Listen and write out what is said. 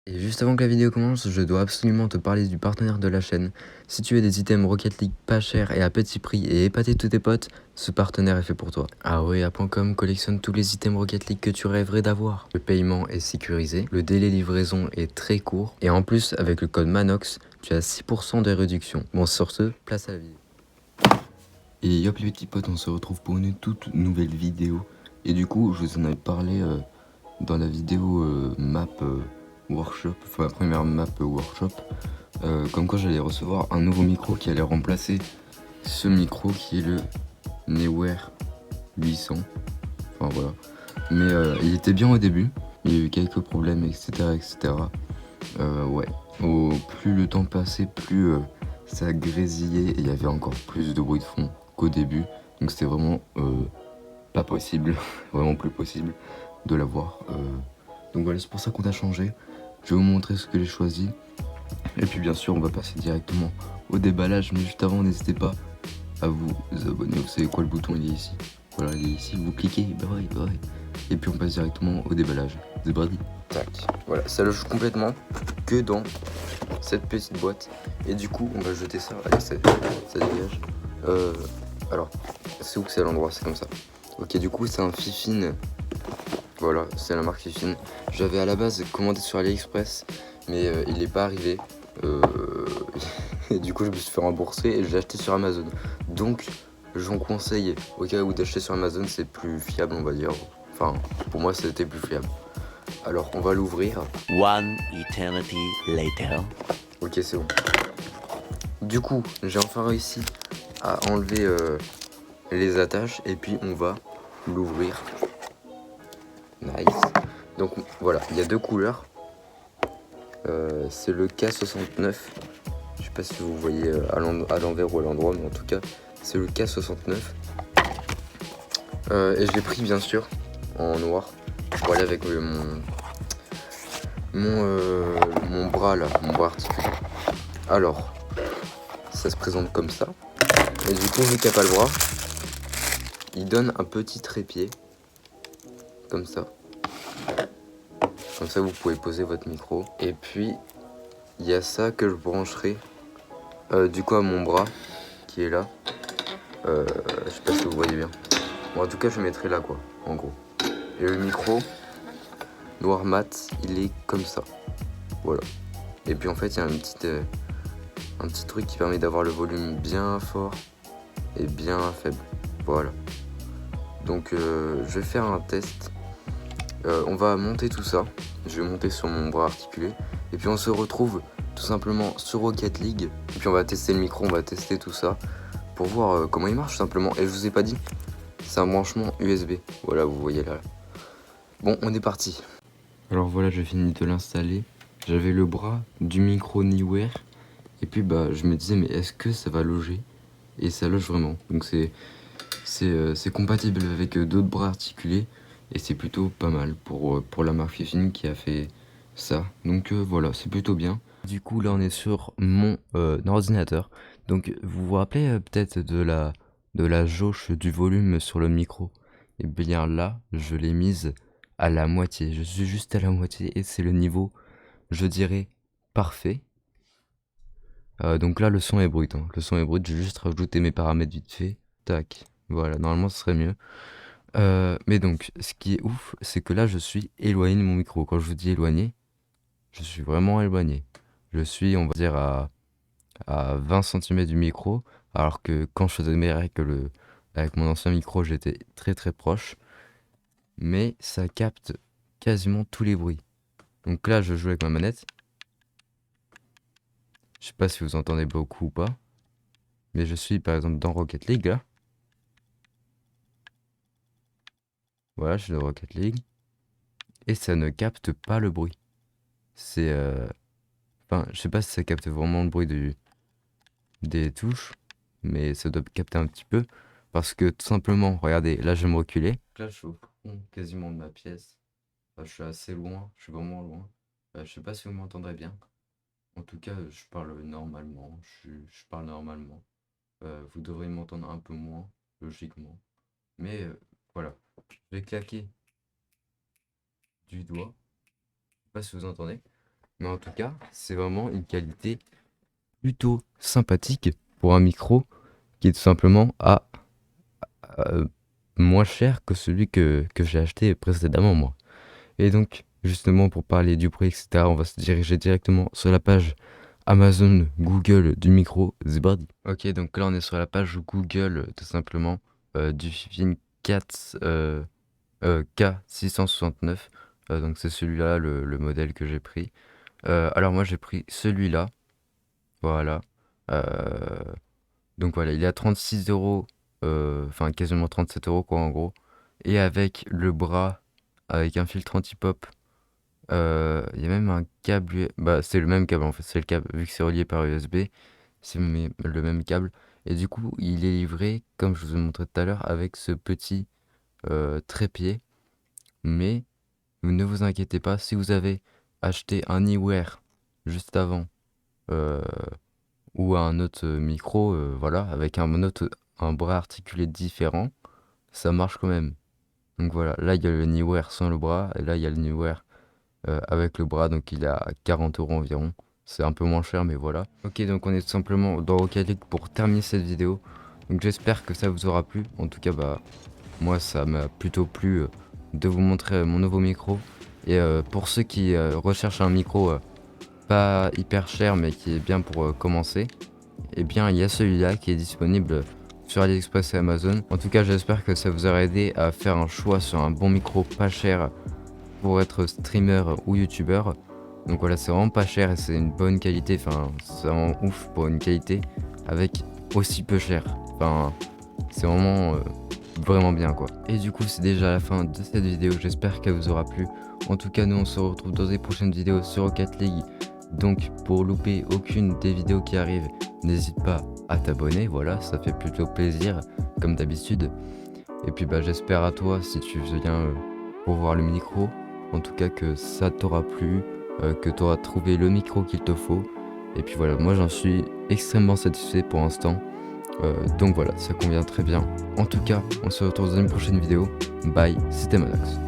Et juste avant que la vidéo commence, je dois absolument te parler du partenaire de la chaîne. Si tu veux des items Rocket League pas chers et à petit prix et épater tous tes potes, ce partenaire est fait pour toi. Awea.com collectionne tous les items Rocket League que tu rêverais d'avoir. Le paiement est sécurisé, le délai livraison est très court et en plus avec le code MANOX, tu as 6% de réduction. Bon sur ce, place à la vidéo. Et hop les petits potes, on se retrouve pour une toute nouvelle vidéo. Et du coup, je vous en avais parlé dans la vidéo map workshop, enfin la première map workshop, comme quoi j'allais recevoir un nouveau micro qui allait remplacer ce micro qui est le Neewer 800. Enfin voilà. Mais il était bien au début, il y a eu quelques problèmes, etc. etc. Ouais. Plus le temps passait, plus ça grésillait et il y avait encore plus de bruit de fond qu'au début. Donc c'était vraiment pas possible, vraiment plus possible de l'avoir. Donc voilà, c'est pour ça qu'on a changé. Je vais vous montrer ce que j'ai choisi. Et puis bien sûr, on va passer directement au déballage. Mais juste avant, n'hésitez pas à vous abonner. Vous savez quoi, le bouton il est ici. Voilà, il est ici, vous cliquez, bah ouais. Et puis on passe directement au déballage. C'est parti. Tac, voilà, ça loge complètement que dans cette petite boîte. Et du coup, on va jeter ça. Allez, ça dégage. Alors, c'est où que c'est l'endroit? C'est comme ça. Ok, du coup, c'est un Fifine. Voilà, c'est la marque Fifine. J'avais à la base commandé sur AliExpress, mais il n'est pas arrivé. Et du coup, je me suis fait rembourser et je l'ai acheté sur Amazon. Donc, j'en conseille au cas où d'acheter sur Amazon, c'est plus fiable, on va dire. Enfin, pour moi, c'était plus fiable. Alors, on va l'ouvrir. One eternity later. Ok, c'est bon. Du coup, j'ai enfin réussi à enlever les attaches et puis on va l'ouvrir. Nice. Donc voilà, il y a deux couleurs. C'est le K69. Je sais pas si vous voyez à l'envers ou à l'endroit, mais en tout cas, c'est le K69. Et je l'ai pris bien sûr en noir. Voilà avec mon bras là, mon bras articulaire. Alors, ça se présente comme ça. Et du coup, vu qu'il n'y a pas le bras, il donne un petit trépied. Comme ça. Comme ça, vous pouvez poser votre micro. Et puis, il y a ça que je brancherai du coup à mon bras qui est là. Je sais pas si vous voyez bien. Bon, en tout cas, je mettrai là, quoi, en gros. Et le micro, noir mat, il est comme ça. Voilà. Et puis, en fait, il y a un petit truc qui permet d'avoir le volume bien fort et bien faible. Voilà. Donc, je vais faire un test. On va monter tout ça. Je vais monter sur mon bras articulé. Et puis, on se retrouve tout simplement sur Rocket League. Et puis, on va tester le micro, on va tester tout ça pour voir comment il marche tout simplement. Et je vous ai pas dit, c'est un branchement USB. Voilà, vous voyez là. Bon, on est parti. Alors voilà, j'ai fini de l'installer. J'avais le bras du micro Neewer. Et puis bah, je me disais, mais est-ce que ça va loger? Et ça loge vraiment. Donc c'est compatible avec d'autres bras articulés. Et c'est plutôt pas mal pour la marque Fifine qui a fait ça. Donc voilà, c'est plutôt bien. Du coup, là, on est sur mon ordinateur. Donc, vous vous rappelez peut-être de la jauge du volume sur le micro? Et bien là, je l'ai mise à la moitié. Je suis juste à la moitié et c'est le niveau, je dirais, parfait. Donc là, le son est brut. Le son est brut, j'ai juste rajouté mes paramètres vite fait. Tac. Voilà, normalement, ce serait mieux. Mais donc, ce qui est ouf, c'est que là, je suis éloigné de mon micro. Quand je vous dis éloigné, je suis vraiment éloigné. Je suis, on va dire, à 20 centimètres du micro, alors que quand je faisais mes règles avec mon ancien micro, j'étais très très proche. Mais ça capte quasiment tous les bruits. Donc là, je joue avec ma manette. Je sais pas si vous entendez beaucoup ou pas. Mais je suis par exemple dans Rocket League là. Voilà, je suis dans Rocket League. Et ça ne capte pas le bruit. C'est. Enfin, je sais pas si ça capte vraiment le bruit des touches. Mais ça doit capter un petit peu. Parce que tout simplement, regardez, là je vais me reculer. Là je suis au fond quasiment de ma pièce. Enfin, je suis assez loin, je suis vraiment loin. Je sais pas si vous m'entendrez bien. En tout cas, je parle normalement. Je parle normalement. Vous devriez m'entendre un peu moins, logiquement. Mais voilà. Je vais claquer du doigt. Je sais pas si vous entendez. Mais en tout cas, c'est vraiment une qualité plutôt sympathique pour un micro qui est tout simplement euh, moins cher que celui que j'ai acheté précédemment, moi. Et donc, justement, pour parler du prix, etc., on va se diriger directement sur la page Amazon, Google du micro. C'est parti. Ok, donc là, on est sur la page Google, tout simplement, du Fifine 4 K669. Donc, c'est celui-là, le modèle que j'ai pris. Alors, moi, j'ai pris celui-là. Voilà. Euh, donc, voilà, il est à 36 euros. Enfin, quasiment 37 euros, quoi, en gros. Et avec le bras, avec un filtre anti-pop. Il y a même un câble, bah c'est le même câble en fait, c'est le câble, vu que c'est relié par USB, c'est le même câble. Et du coup, il est livré, comme je vous ai montré tout à l'heure, avec ce petit trépied. Mais ne vous inquiétez pas, si vous avez acheté un iWare juste avant, euh, ou un autre micro, voilà, avec un bras articulé différent, ça marche quand même. Donc voilà, là il y a le iWare sans le bras, et là il y a le iWare avec le bras, donc il est à 40 euros environ. C'est un peu moins cher, mais voilà. Ok, donc on est tout simplement dans Rocket League pour terminer cette vidéo. Donc j'espère que ça vous aura plu. En tout cas, bah moi ça m'a plutôt plu de vous montrer mon nouveau micro. Et pour ceux qui recherchent un micro pas hyper cher, mais qui est bien pour commencer, eh bien il y a celui-là qui est disponible sur AliExpress et Amazon. En tout cas, j'espère que ça vous aura aidé à faire un choix sur un bon micro pas cher pour être streamer ou youtubeur. Donc voilà, c'est vraiment pas cher et c'est une bonne qualité. Enfin, c'est vraiment ouf pour une qualité avec aussi peu cher. Enfin, c'est vraiment vraiment bien quoi. Et du coup, c'est déjà la fin de cette vidéo. J'espère qu'elle vous aura plu. En tout cas, nous on se retrouve dans des prochaines vidéos sur Rocket League. Donc, pour louper aucune des vidéos qui arrivent, n'hésite pas à t'abonner. Voilà, ça fait plutôt plaisir, comme d'habitude. Et puis, bah, j'espère à toi si tu viens pour voir le micro. En tout cas, que ça t'aura plu, que tu auras trouvé le micro qu'il te faut. Et puis voilà, moi j'en suis extrêmement satisfait pour l'instant. Donc voilà, ça convient très bien. En tout cas, on se retrouve dans une prochaine vidéo. Bye, c'était Manox.